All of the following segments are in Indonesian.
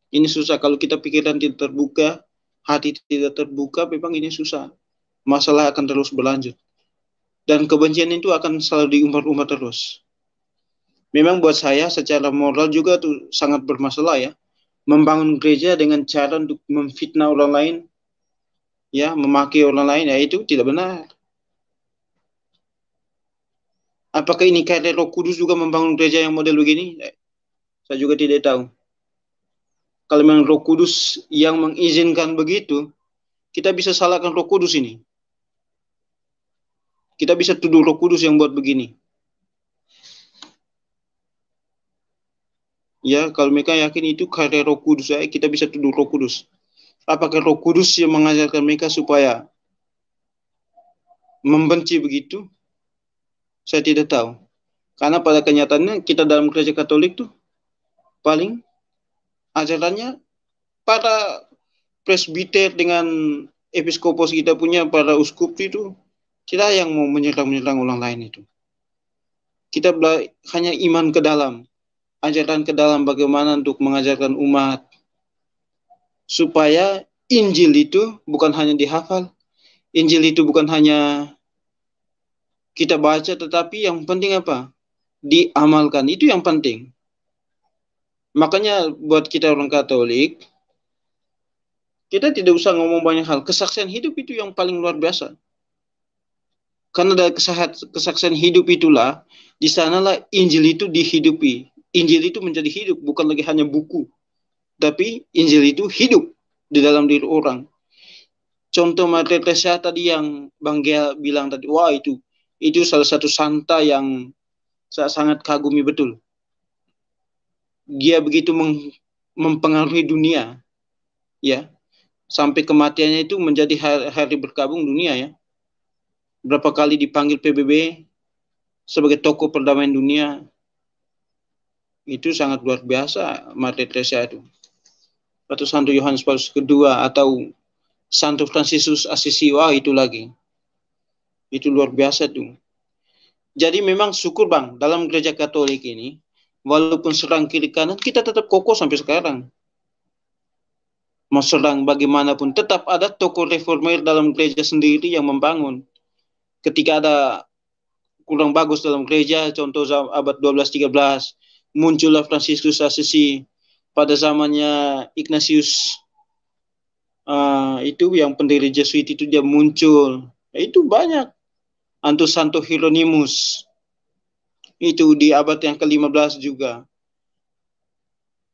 Ini susah kalau kita pikiran tidak terbuka, hati tidak terbuka, memang ini susah. Masalah akan terus berlanjut. Dan kebencian itu akan selalu diumbar-umbar terus. Memang buat saya secara moral juga tuh sangat bermasalah ya. Membangun gereja dengan cara untuk memfitnah orang lain, ya, memaki orang lain, ya itu tidak benar. Apakah ini karya Roh Kudus juga membangun gereja yang model begini? Saya juga tidak tahu. Kalau memang Roh Kudus yang mengizinkan begitu, kita bisa salahkan Roh Kudus ini. Kita bisa tuduh Roh Kudus yang buat begini. Ya, kalau mereka yakin itu karya Roh Kudus, ya, kita bisa tuduh Roh Kudus. Apakah Roh Kudus yang mengajarkan mereka supaya membenci begitu? Saya tidak tahu. Karena pada kenyataannya kita dalam gereja Katolik tuh paling ajarannya para presbiter dengan episkopos kita punya, para uskup itu tidak yang mau menyerang orang lain itu. Kita hanya iman ke dalam, ajaran ke dalam bagaimana untuk mengajarkan umat supaya Injil itu bukan hanya dihafal, Injil itu bukan hanya kita baca, tetapi yang penting apa? Diamalkan, itu yang penting. Makanya buat kita orang Katolik, kita tidak usah ngomong banyak hal. Kesaksian hidup itu yang paling luar biasa. Karena dari kesaksian hidup itulah, di sanalah Injil itu dihidupi. Injil itu menjadi hidup, bukan lagi hanya buku. Tapi Injil itu hidup di dalam diri orang. Contoh Maria Teresa tadi yang Bang Gia bilang tadi, wah itu salah satu santa yang saya sangat kagumi betul. Dia begitu mempengaruhi dunia, ya, sampai kematiannya itu menjadi hari berkabung dunia, ya. Berapa kali dipanggil PBB sebagai tokoh perdamaian dunia. Itu sangat luar biasa Maria Teresa itu. Atau Santo Yohanes Paulus kedua, atau Santo Fransiskus Assisi, wah itu lagi. Itu luar biasa tuh. Jadi memang syukur Bang, dalam gereja Katolik ini, walaupun serang kiri kanan, kita tetap kokoh sampai sekarang. Mau serang bagaimanapun, tetap ada tokoh reformer dalam gereja sendiri yang membangun. Ketika ada kurang bagus dalam gereja, contoh abad 12-13, muncullah Fransiskus Assisi. Pada zamannya Ignatius, itu yang pendiri Jesuit itu dia muncul. Itu banyak. Antus Santo Hieronymus, itu di abad yang ke-15 juga.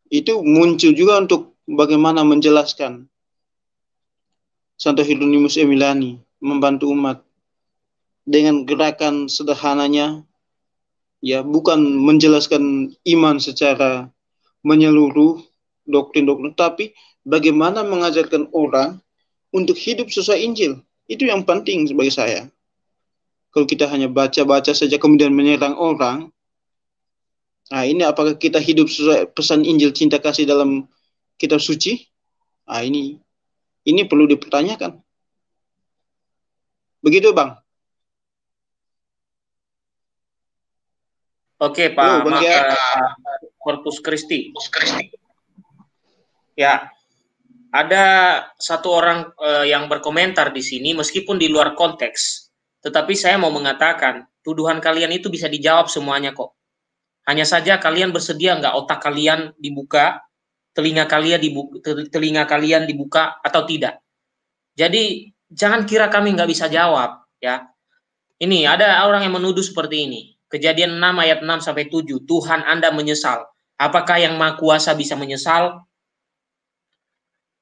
Itu muncul juga untuk bagaimana menjelaskan. Santo Hieronymus Emiliani membantu umat dengan gerakan sederhananya, ya, bukan menjelaskan iman secara menyeluruh, doktrin-doktrin, tapi bagaimana mengajarkan orang untuk hidup sesuai Injil. Itu yang penting bagi saya. Kalau kita hanya baca-baca saja kemudian menyerang orang, nah ini apakah kita hidup sesuai pesan Injil cinta kasih dalam kitab suci? Nah ini perlu dipertanyakan. Begitu Bang. Oke Halo, Pak, Bang Gia. Corpus Christi. Ya, ada satu orang yang berkomentar di sini meskipun di luar konteks, tetapi saya mau mengatakan tuduhan kalian itu bisa dijawab semuanya kok. Hanya saja kalian bersedia nggak otak kalian dibuka, telinga kalian dibuka atau tidak. Jadi jangan kira kami nggak bisa jawab, ya. Ini ada orang yang menuduh seperti ini. Kejadian 6 ayat 6 sampai 7, Tuhan Anda menyesal. Apakah yang Maha Kuasa bisa menyesal?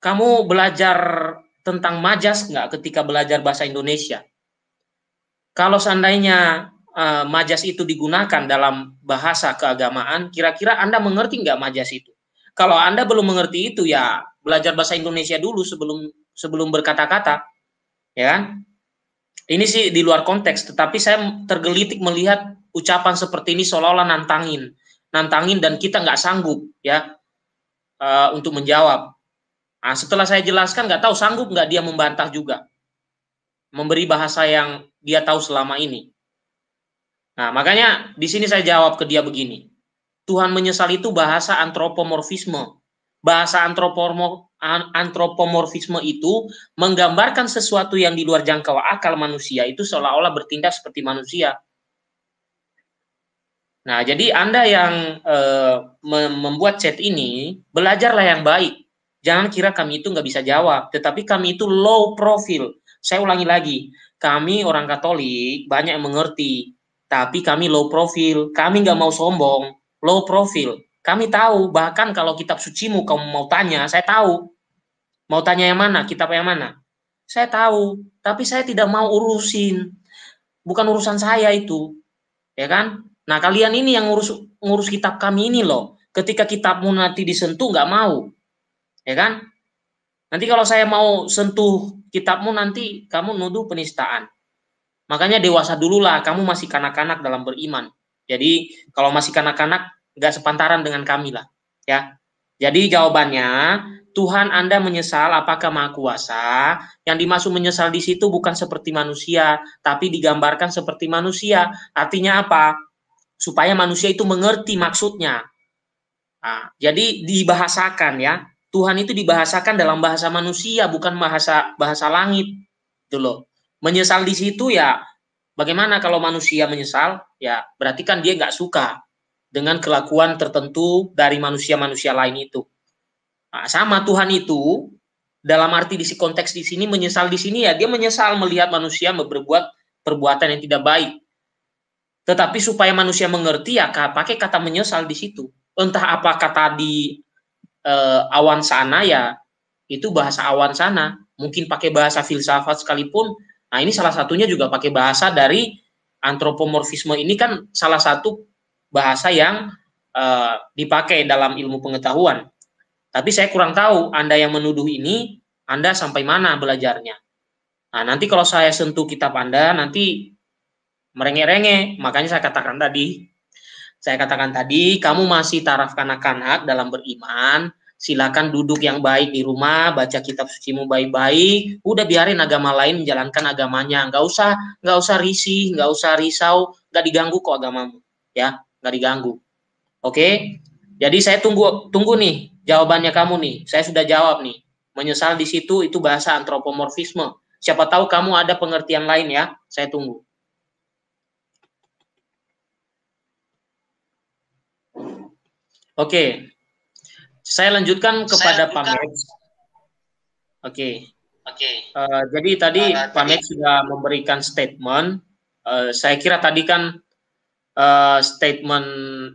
Kamu belajar tentang majas nggak ketika belajar bahasa Indonesia? Kalau seandainya majas itu digunakan dalam bahasa keagamaan, kira-kira Anda mengerti nggak majas itu? Kalau Anda belum mengerti itu, ya belajar bahasa Indonesia dulu sebelum berkata-kata, ya kan? Ini sih di luar konteks, tetapi saya tergelitik melihat ucapan seperti ini seolah-olah nantangin dan kita nggak sanggup, ya, untuk menjawab. Nah, setelah saya jelaskan, nggak tahu sanggup nggak dia membantah juga, memberi bahasa yang dia tahu selama ini. Nah, makanya di sini saya jawab ke dia begini. Tuhan menyesal itu bahasa antropomorfisme. bahasa antropomorfisme itu menggambarkan sesuatu yang di luar jangkau akal manusia itu seolah-olah bertindak seperti manusia. Nah, jadi Anda yang membuat chat ini, belajarlah yang baik. Jangan kira kami itu nggak bisa jawab, tetapi kami itu low profile. Saya ulangi lagi, kami orang Katolik banyak yang mengerti, tapi kami low profile. Kami nggak mau sombong, low profile. Kami tahu, bahkan kalau kitab sucimu kamu mau tanya, saya tahu. Mau tanya yang mana, kitab yang mana? Saya tahu, tapi saya tidak mau urusin. Bukan urusan saya itu. Ya kan? Nah, kalian ini yang ngurus kitab kami ini loh. Ketika kitabmu nanti disentuh, nggak mau. Ya kan? Nanti kalau saya mau sentuh kitabmu, nanti kamu nuduh penistaan. Makanya dewasa dululah, kamu masih kanak-kanak dalam beriman. Jadi, kalau masih kanak-kanak, nggak sepantaran dengan kami lah. Ya. Jadi, jawabannya, Tuhan Anda menyesal apakah Maha Kuasa? Yang dimaksud menyesal di situ bukan seperti manusia, tapi digambarkan seperti manusia. Artinya apa? Supaya manusia itu mengerti maksudnya. Nah, jadi dibahasakan ya. Tuhan itu dibahasakan dalam bahasa manusia, bukan bahasa langit. Gitu loh. Menyesal di situ ya, bagaimana kalau manusia menyesal? Ya, berarti kan dia nggak suka dengan kelakuan tertentu dari manusia-manusia lain itu. Nah, sama Tuhan itu, dalam arti di konteks di sini, menyesal di sini ya, dia menyesal melihat manusia berbuat perbuatan yang tidak baik. Tetapi supaya manusia mengerti ya pakai kata menyesal di situ. Entah apa kata di awan sana ya, itu bahasa awan sana. Mungkin pakai bahasa filsafat sekalipun. Nah, ini salah satunya juga pakai bahasa dari antropomorfisme. Ini kan salah satu bahasa yang dipakai dalam ilmu pengetahuan. Tapi saya kurang tahu Anda yang menuduh ini, Anda sampai mana belajarnya. Nah, nanti kalau saya sentuh kitab Anda, nanti merengek-rengek. Makanya saya katakan tadi, kamu masih taraf kanak-kanak dalam beriman, silakan duduk yang baik di rumah, baca kitab sucimu baik-baik, udah biarin agama lain menjalankan agamanya, nggak usah risih, nggak usah risau, nggak diganggu kok agamamu, ya, nggak diganggu. Oke? Jadi saya tunggu nih jawabannya kamu nih. Saya sudah jawab nih. Menyesal di situ itu bahasa antropomorfisme. Siapa tahu kamu ada pengertian lain ya. Saya tunggu. Oke. Saya lanjutkan kepada Pak Max. Oke. Jadi tadi Pak Max sudah memberikan statement. Saya kira tadi kan statement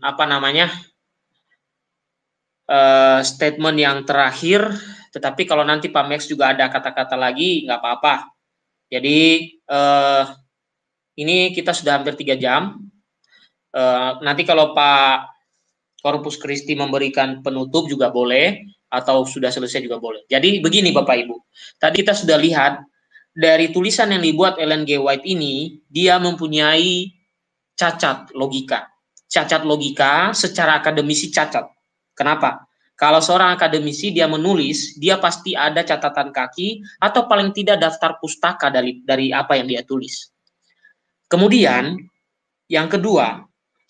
apa namanya? Statement yang terakhir, tetapi kalau nanti Pak Max juga ada kata-kata lagi, nggak apa-apa. Jadi ini kita sudah hampir 3 jam. Nanti kalau Pak Corpus Christi memberikan penutup juga boleh, atau sudah selesai juga boleh. Jadi begini Bapak Ibu, tadi kita sudah lihat dari tulisan yang dibuat Ellen G. White ini, dia mempunyai cacat logika. Cacat logika secara akademisi cacat. Kenapa? Kalau seorang akademisi dia menulis, dia pasti ada catatan kaki atau paling tidak daftar pustaka dari apa yang dia tulis. Kemudian, yang kedua,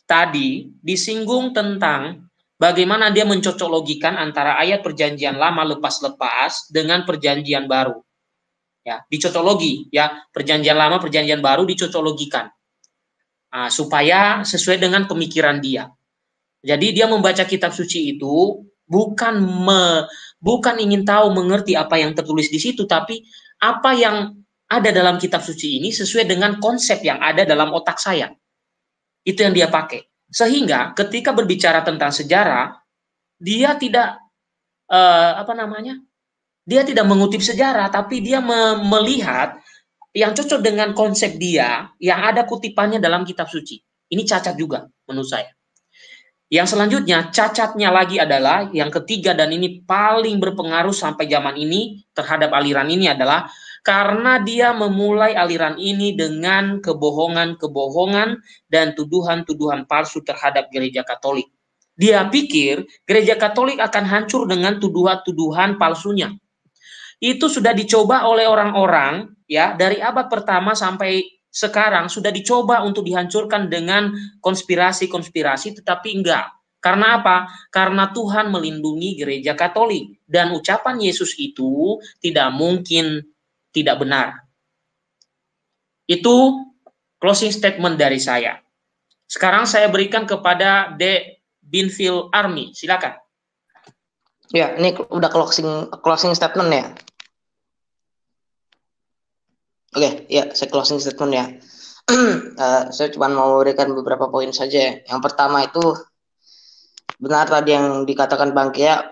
tadi disinggung tentang bagaimana dia mencocok logikan antara ayat perjanjian lama lepas-lepas dengan perjanjian baru. Ya, dicocok logi, ya, perjanjian lama, perjanjian baru dicocok logikan. Supaya sesuai dengan pemikiran dia. Jadi dia membaca kitab suci itu bukan ingin tahu mengerti apa yang tertulis di situ, tapi apa yang ada dalam kitab suci ini sesuai dengan konsep yang ada dalam otak saya. Itu yang dia pakai. Sehingga ketika berbicara tentang sejarah, dia tidak dia tidak mengutip sejarah, tapi dia melihat yang cocok dengan konsep dia yang ada kutipannya dalam kitab suci. Ini cacat juga menurut saya. Yang selanjutnya, cacatnya lagi adalah yang ketiga, dan ini paling berpengaruh sampai zaman ini terhadap aliran ini adalah karena dia memulai aliran ini dengan kebohongan-kebohongan dan tuduhan-tuduhan palsu terhadap gereja Katolik. Dia pikir gereja Katolik akan hancur dengan tuduhan-tuduhan palsunya. Itu sudah dicoba oleh orang-orang ya dari abad pertama sampai sekarang, sudah dicoba untuk dihancurkan dengan konspirasi-konspirasi, tetapi enggak. Karena apa? Karena Tuhan melindungi gereja Katolik. Dan ucapan Yesus itu tidak mungkin tidak benar. Itu closing statement dari saya. Sekarang saya berikan kepada De Binfield Army. Silakan. Ya, ini udah closing statement ya. Oke, ya, saya closing statement ya. Saya cuma mau berikan beberapa poin saja. Yang pertama itu benar tadi yang dikatakan Bang Kia,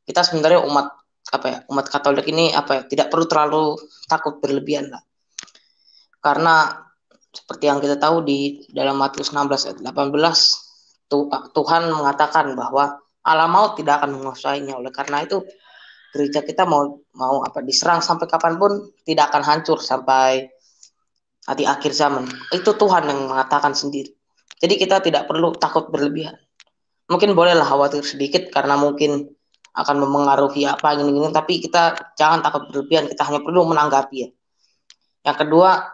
kita sebenarnya umat Katolik ini tidak perlu terlalu takut berlebihan lah. Karena seperti yang kita tahu di dalam Matius 16 ayat 18 Tuhan mengatakan bahwa alam maut tidak akan menguasainya. Oleh karena itu gereja kita mau diserang sampai kapanpun tidak akan hancur sampai di akhir zaman. Itu Tuhan yang mengatakan sendiri. Jadi kita tidak perlu takut berlebihan. Mungkin bolehlah khawatir sedikit karena mungkin akan memengaruhi apa gini-gini, tapi kita jangan takut berlebihan, kita hanya perlu menanggapi ya. Yang kedua,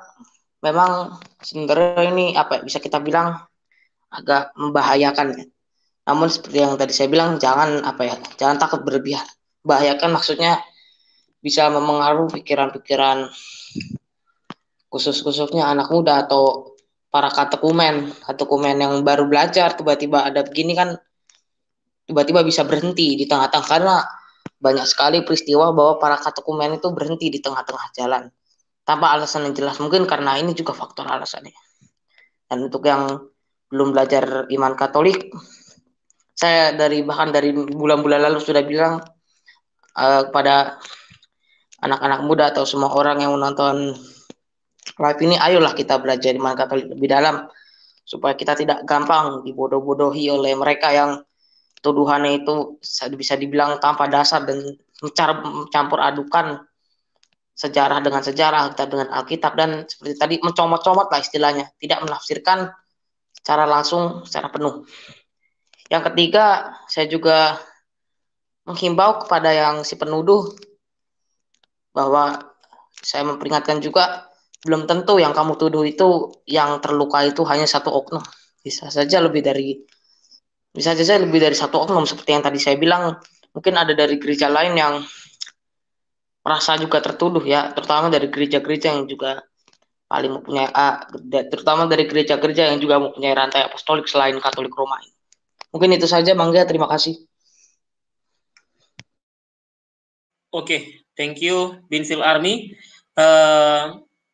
memang sebenarnya ini bisa kita bilang agak membahayakan ya. Namun seperti yang tadi saya bilang, jangan takut berlebihan. Membahayakan maksudnya bisa memengaruhi pikiran-pikiran khususnya anak muda atau para katekumen yang baru belajar, tiba-tiba ada begini kan, tiba-tiba bisa berhenti di tengah-tengah, karena banyak sekali peristiwa bahwa para katekumen itu berhenti di tengah-tengah jalan tanpa alasan yang jelas. Mungkin karena ini juga faktor alasannya. Dan untuk yang belum belajar iman Katolik, saya bahkan dari bulan-bulan lalu sudah bilang kepada anak-anak muda atau semua orang yang menonton live ini, ayolah kita belajar iman Katolik lebih dalam supaya kita tidak gampang dibodoh-bodohi oleh mereka yang tuduhannya itu bisa dibilang tanpa dasar dan mencampur adukan sejarah dengan sejarah, Alkitab dengan Alkitab, dan seperti tadi mencomot-comot lah istilahnya, tidak menafsirkan secara langsung, secara penuh. Yang ketiga, saya juga menghimbau kepada yang si penuduh bahwa saya memperingatkan juga, belum tentu yang kamu tuduh itu yang terluka itu hanya satu oknum. Bisa saja lebih dari satu oknum, seperti yang tadi saya bilang. Mungkin ada dari gereja lain yang merasa juga tertuduh ya, terutama dari gereja-gereja yang juga paling mempunyai terutama dari gereja-gereja yang juga mempunyai rantai apostolik selain Katolik Roma. Mungkin itu saja, Mangga. Terima kasih. Oke, thank you, Binfield Army.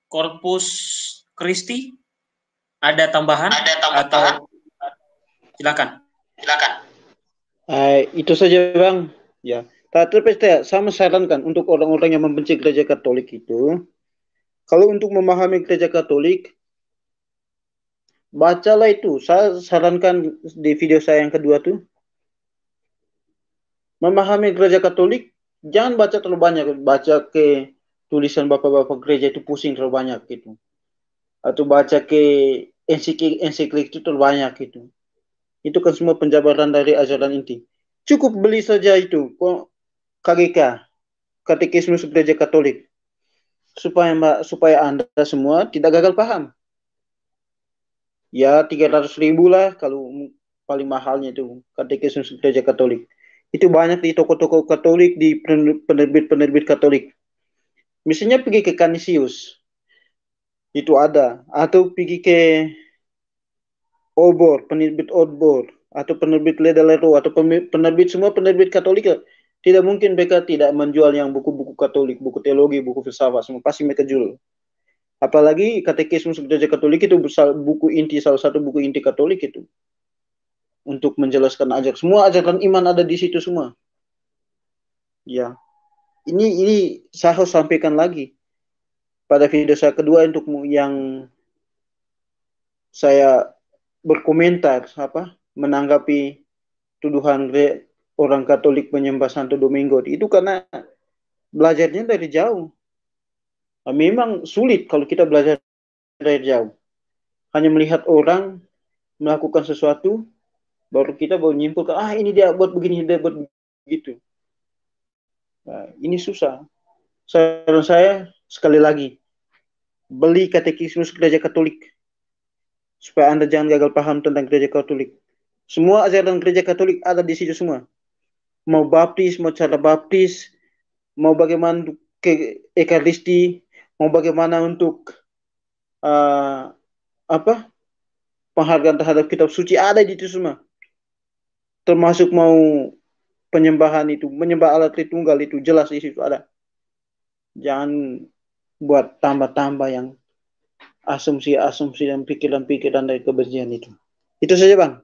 Corpus Christi, ada tambahan? Atau silakan. Itu saja, Bang. Ya. Tapi saya sarankan untuk orang-orang yang membenci gereja Katolik itu, kalau untuk memahami gereja Katolik, bacalah itu. Saya sarankan di video saya yang kedua tuh, memahami gereja Katolik, jangan baca terlalu banyak. Baca ke tulisan bapak-bapak gereja itu pusing terlalu banyak gitu. Atau baca ke ensiklik itu terlalu banyak gitu. Itu kan semua penjabaran dari ajaran inti. Cukup beli saja itu KGK, Katekismus Gereja Katolik, supaya Anda semua tidak gagal paham. Ya 300.000 lah kalau paling mahalnya itu Katekismus Gereja Katolik. Itu banyak di toko-toko Katolik, di penerbit-penerbit Katolik. Misalnya pergi ke Canisius, itu ada, atau pergi ke Obor, penerbit Obor, atau penerbit Ledalero, atau semua penerbit Katolik. Tidak mungkin mereka tidak menjual yang buku-buku Katolik, buku teologi, buku filsafat, semua pasti mereka jual. Apalagi Katekismus Gereja Katolik itu salah satu buku inti Katolik itu. Untuk menjelaskan semua ajaran iman ada di situ semua. Ya. Ini saya harus sampaikan lagi pada video saya kedua untuk yang saya berkomentar menanggapi tuduhan orang Katolik menyembah Santo Domingo itu karena belajarnya dari jauh. Memang sulit kalau kita belajar dari jauh. Hanya melihat orang melakukan sesuatu, baru kita nyimpulkan, ini dia buat begini, dia buat begitu. Nah, ini susah. Saran saya sekali lagi, beli Katekismus Gereja Katolik supaya Anda jangan gagal paham tentang Gereja Katolik. Semua ajaran gereja Katolik ada di situ semua. Mau baptis, mau cara baptis, mau bagaimana untuk ke ekaristi, mau bagaimana untuk apa penghargaan terhadap kitab suci, ada di itu semua. Termasuk mau penyembahan itu, menyembah Allah Tritunggal itu jelas di situ ada. Jangan buat tambah-tambah yang asumsi-asumsi dan pikiran-pikiran dari kebencian itu. Itu saja, Bang.